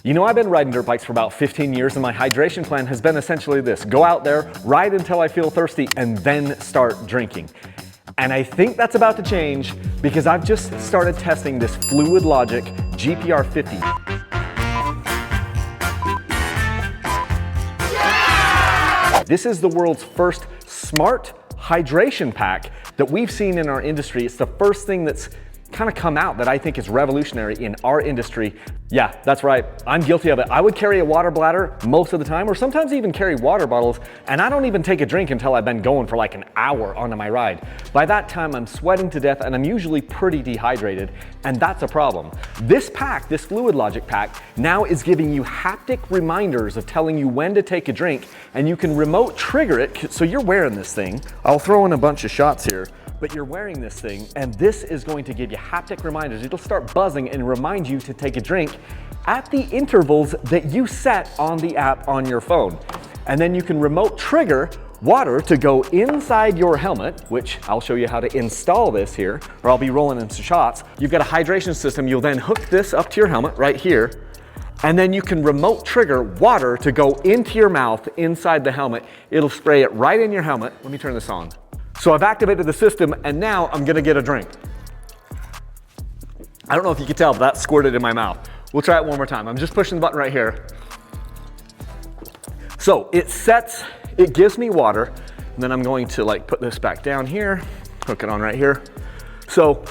You know, I've been riding dirt bikes for about 15 years and my hydration plan has been essentially this: go out there, ride until I feel thirsty, and then start drinking. And I think that's about to change because I've just started testing this FluidLogic GPR50. Yeah! This is the world's first smart hydration pack that we've seen in our industry. It's the first thing that's kind of come out that I think is revolutionary in our industry. Yeah, that's right. I'm guilty of it. I would carry a water bladder most of the time, or sometimes even carry water bottles, and I don't even take a drink until I've been going for like an hour onto my ride. By that time, I'm sweating to death and I'm usually pretty dehydrated, and that's a problem. This pack, this FluidLogic pack, now is giving you haptic reminders of telling you when to take a drink, and you can remote trigger it. So you're wearing this thing. I'll throw in a bunch of shots here, but you're wearing this thing, and this is going to give you haptic reminders. It'll start buzzing and remind you to take a drink at the intervals that you set on the app on your phone. And then you can remote trigger water to go inside your helmet, which I'll show you how to install this here, or I'll be rolling in some shots. You've got a hydration system. You'll then hook this up to your helmet right here, and then you can remote trigger water to go into your mouth inside the helmet. It'll spray it right in your helmet. Let me turn this on. So I've activated the system, and now I'm gonna get a drink. I don't know if you can tell, but that squirted in my mouth. We'll try it one more time. I'm just pushing the button right here. So it gives me water, and then I'm going to like put this back down here, hook it on right here. So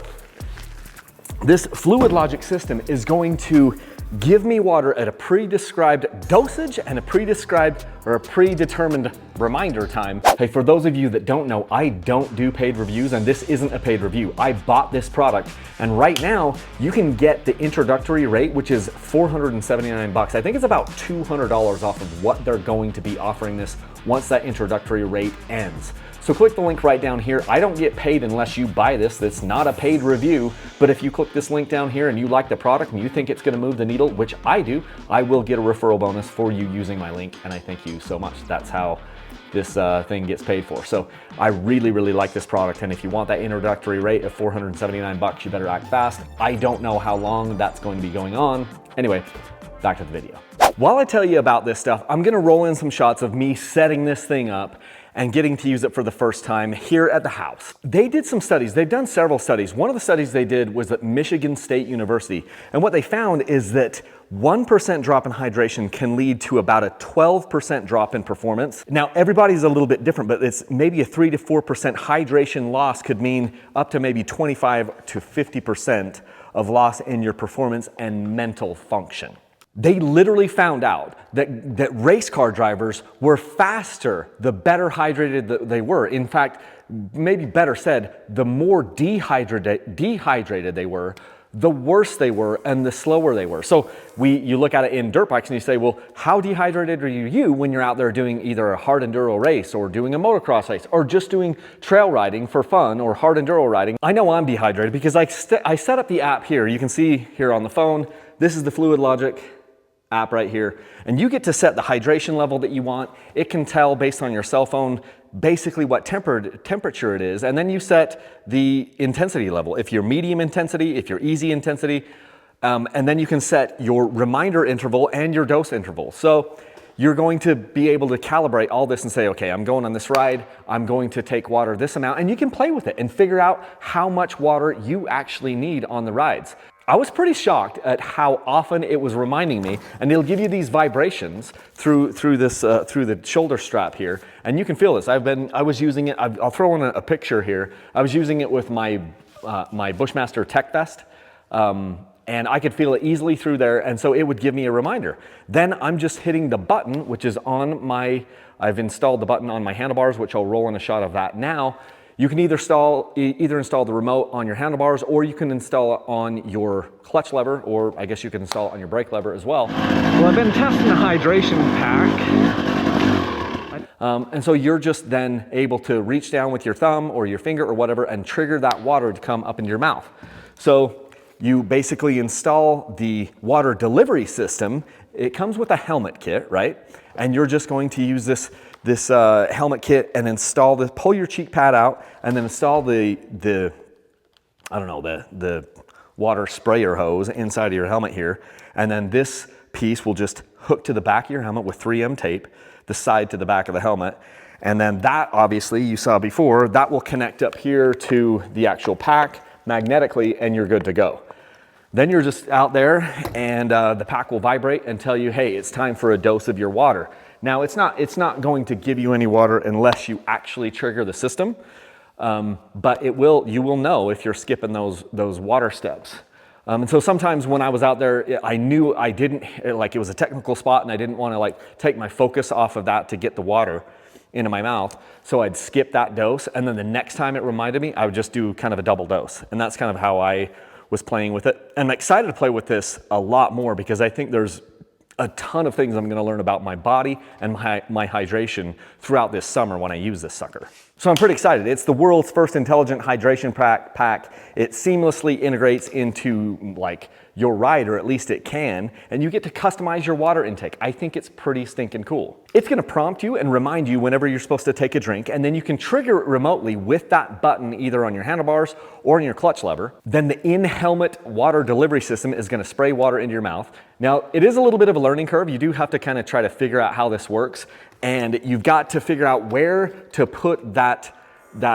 this FluidLogic system is going to give me water at a pre-described dosage and a predetermined reminder time. Hey, for those of you that don't know, I don't do paid reviews, and this isn't a paid review. I bought this product, and right now you can get the introductory rate, which is $479. I think it's about $200 off of what they're going to be offering this once that introductory rate ends. So click the link right down here. I don't get paid unless you buy this. It's not a paid review, but if you click this link down here and you like the product and you think it's gonna move the needle, which I do, I will get a referral bonus for you using my link, and I thank you so much. That's how this thing gets paid for. So I really, really like this product, and if you want that introductory rate of $479, you better act fast. I don't know how long that's going to be going on. Anyway, back to the video. While I tell you about this stuff, I'm gonna roll in some shots of me setting this thing up and getting to use it for the first time here at the house. They did some studies. They've done several studies. One of the studies they did was at Michigan State University. And what they found is that 1% drop in hydration can lead to about a 12% drop in performance. Now, everybody's a little bit different, but it's maybe a 3 to 4% hydration loss could mean up to maybe 25 to 50% of loss in your performance and mental function. They literally found out that race car drivers were faster the better hydrated they were. In fact, maybe better said, the more dehydrated they were, the worse they were and the slower they were. So you look at it in dirt bikes and you say, well, how dehydrated are you when you're out there doing either a hard enduro race or doing a motocross race or just doing trail riding for fun or hard enduro riding? I know I'm dehydrated because I set up the app here. You can see here on the phone, this is the FluidLogic app right here, and you get to set the hydration level that you want. It can tell based on your cell phone basically what temperature it is, and then you set the intensity level. If you're medium intensity, if you're easy intensity, and then you can set your reminder interval and your dose interval. So you're going to be able to calibrate all this and say, okay, I'm going on this ride, I'm going to take water this amount, and you can play with it and figure out how much water you actually need on the rides. I was pretty shocked at how often it was reminding me, and it'll give you these vibrations through the shoulder strap here, and you can feel this. I was using it. I'll throw in a picture here. I was using it with my Bushmaster Tech Vest, and I could feel it easily through there, and so it would give me a reminder. Then I'm just hitting the button, which is on my. I've installed the button on my handlebars, which I'll roll in a shot of that now. You can either install the remote on your handlebars, or you can install it on your clutch lever, or I guess you can install it on your brake lever as well. Well, I've been testing the hydration pack. And so you're just then able to reach down with your thumb or your finger or whatever and trigger that water to come up into your mouth. So you basically install the water delivery system. It comes with a helmet kit, right? And you're just going to use this helmet kit and install this, pull your cheek pad out and then install the water sprayer hose inside of your helmet here. And then this piece will just hook to the back of your helmet with 3M tape, the side to the back of the helmet. And then that, obviously, you saw before, that will connect up here to the actual pack magnetically, and you're good to go. Then you're just out there, and the pack will vibrate and tell you, hey, it's time for a dose of your water. Now, it's not going to give you any water unless you actually trigger the system, but you will know if you're skipping those water steps. And so sometimes when I was out there, I knew I didn't, like it was a technical spot and I didn't want to like take my focus off of that to get the water into my mouth. So I'd skip that dose, and then the next time it reminded me, I would just do kind of a double dose. And that's kind of how I was playing with it. And I'm excited to play with this a lot more because I think there's a ton of things I'm going to learn about my body and my hydration throughout this summer when I use this sucker. So I'm pretty excited. It's the world's first intelligent hydration pack. It seamlessly integrates into like your ride, or at least it can, and you get to customize your water intake. I think it's pretty stinking cool. It's going to prompt you and remind you whenever you're supposed to take a drink, and then you can trigger it remotely with that button either on your handlebars or in your clutch lever. Then the in-helmet water delivery system is going to spray water into your mouth. Now, it is a little bit of a learning curve. You do have to kind of try to figure out how this works, and you've got to figure out where to put that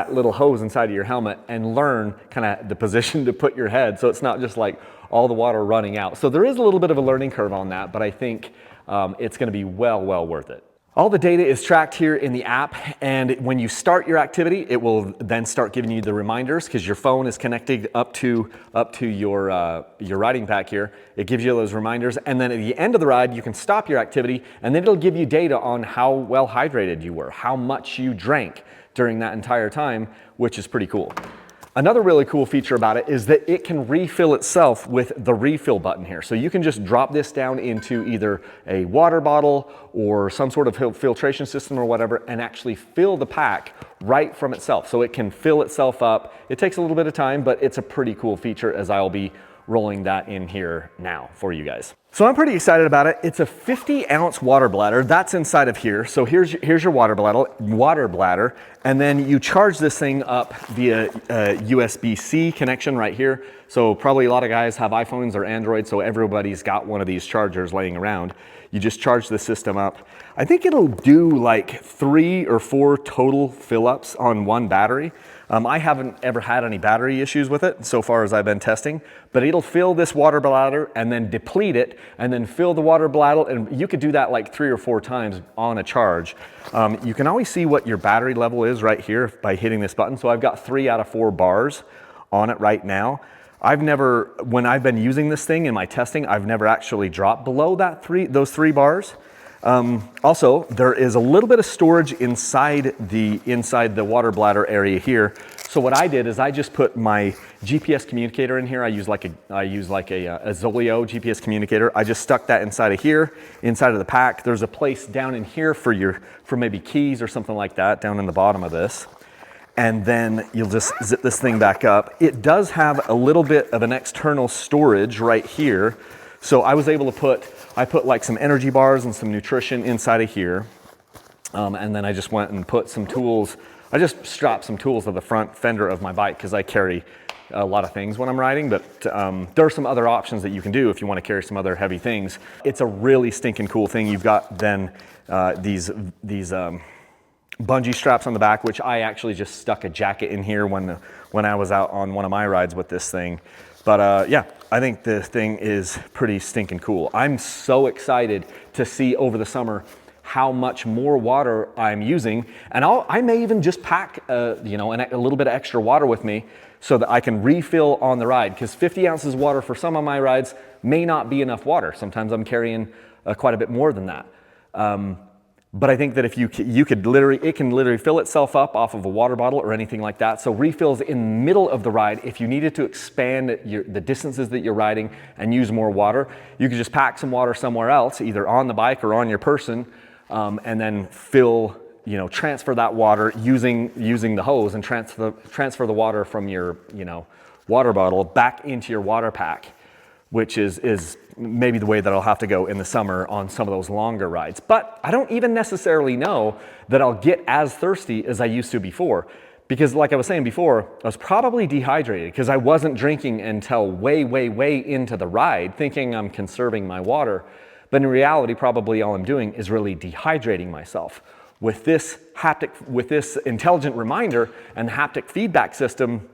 little hose inside of your helmet and learn kind of the position to put your head so it's not just like all the water running out. So there is a little bit of a learning curve on that, but I think it's going to be well worth it. All the data is tracked here in the app, and when you start your activity, it will then start giving you the reminders because your phone is connected up to your riding pack here. It gives you those reminders, and then at the end of the ride, you can stop your activity, and then it'll give you data on how well hydrated you were, how much you drank during that entire time, which is pretty cool. Another really cool feature about it is that it can refill itself with the refill button here. So you can just drop this down into either a water bottle or some sort of filtration system or whatever and actually fill the pack right from itself. So it can fill itself up. It takes a little bit of time, but it's a pretty cool feature as I'll be rolling that in here now for you guys. So I'm pretty excited about it. It's a 50-ounce water bladder that's inside of here. So here's your water bladder, and then you charge this thing up via USB-C connection right here. So probably a lot of guys have iPhones or Android, so everybody's got one of these chargers laying around. You just charge the system up. I think it'll do like 3 or 4 total fill-ups on one battery. I haven't ever had any battery issues with it so far as I've been testing, but it'll fill this water bladder and then deplete it and then fill the water bladder, and you could do that like 3 or 4 times on a charge. You can always see what your battery level is right here by hitting this button. So I've got 3 out of 4 bars on it right now. When I've been using this thing in my testing, I've never actually dropped below those 3 bars. Also, there is a little bit of storage inside the water bladder area here. So what I did is I just put my GPS communicator in here. I use like a Zoleo GPS communicator. I just stuck that inside of here, inside of the pack. There's a place down in here for maybe keys or something like that down in the bottom of this. And then you'll just zip this thing back up. It does have a little bit of an external storage right here. So I was able to I put like some energy bars and some nutrition inside of here. And then I just went and put some tools. I just strapped some tools to the front fender of my bike because I carry a lot of things when I'm riding, but there are some other options that you can do if you want to carry some other heavy things. It's a really stinking cool thing. You've got then these bungee straps on the back, which I actually just stuck a jacket in here when I was out on one of my rides with this thing. But yeah, I think this thing is pretty stinking cool. I'm so excited to see over the summer how much more water I'm using, and I may even just pack a little bit of extra water with me so that I can refill on the ride, because 50 ounces of water for some of my rides may not be enough water. Sometimes I'm carrying quite a bit more than that. But I think that if it can literally fill itself up off of a water bottle or anything like that. So refills in the middle of the ride. If you needed to expand the distances that you're riding and use more water, you could just pack some water somewhere else, either on the bike or on your person, and then transfer that water using the hose and transfer the water from your water bottle back into your water pack, which is maybe the way that I'll have to go in the summer on some of those longer rides. But I don't even necessarily know that I'll get as thirsty as I used to before, because like I was saying before, I was probably dehydrated because I wasn't drinking until way into the ride, thinking I'm conserving my water. But in reality, probably all I'm doing is really dehydrating myself. With this intelligent reminder and haptic feedback system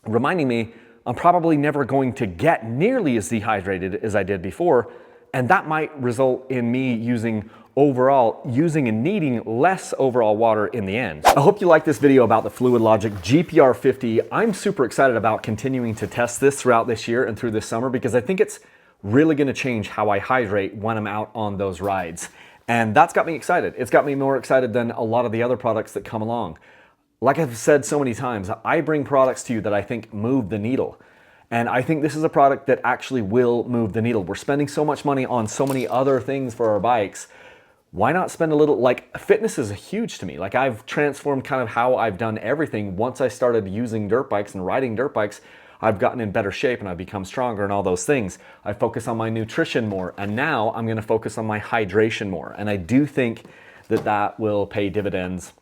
reminding me I'm probably never going to get nearly as dehydrated as I did before, and that might result in me using and needing less overall water in the end. I hope you like this video about the FluidLogic GPR50. I'm super excited about continuing to test this throughout this year and through this summer because I think it's really gonna change how I hydrate when I'm out on those rides. And that's got me excited. It's got me more excited than a lot of the other products that come along. Like I've said so many times, I bring products to you that I think move the needle. And I think this is a product that actually will move the needle. We're spending so much money on so many other things for our bikes. Why not spend a little, like fitness is huge to me. Like I've transformed kind of how I've done everything. Once I started using dirt bikes and riding dirt bikes, I've gotten in better shape and I've become stronger and all those things. I focus on my nutrition more, and now I'm gonna focus on my hydration more. And I do think that that will pay dividends.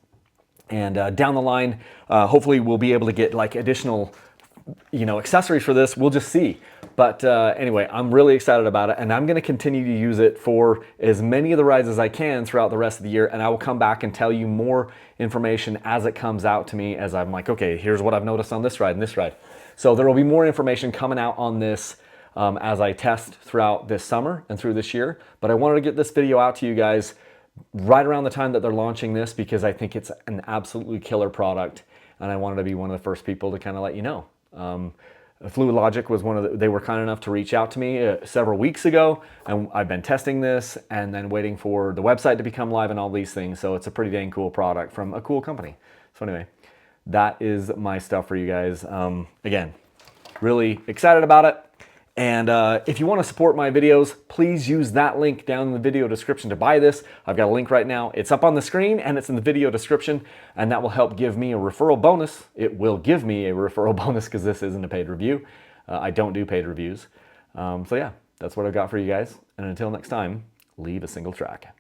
And down the line, hopefully we'll be able to get like additional accessories for this. We'll just see. But anyway, I'm really excited about it, and I'm gonna continue to use it for as many of the rides as I can throughout the rest of the year, and I will come back and tell you more information as it comes out to me, as I'm like, okay, here's what I've noticed on this ride and this ride. So there will be more information coming out on this as I test throughout this summer and through this year. But I wanted to get this video out to you guys right around the time that they're launching this because I think it's an absolutely killer product, and I wanted to be one of the first people to kind of let you know. FluidLogic was they were kind enough to reach out to me several weeks ago, and I've been testing this and then waiting for the website to become live and all these things. So it's a pretty dang cool product from a cool company. So anyway, that is my stuff for you guys. Again, really excited about it. And if you want to support my videos, please use that link down in the video description to buy this. I've got a link right now. It's up on the screen and it's in the video description, and that will help give me a referral bonus. It will give me a referral bonus because this isn't a paid review. I don't do paid reviews. So yeah, that's what I've got for you guys. And until next time, leave a single track.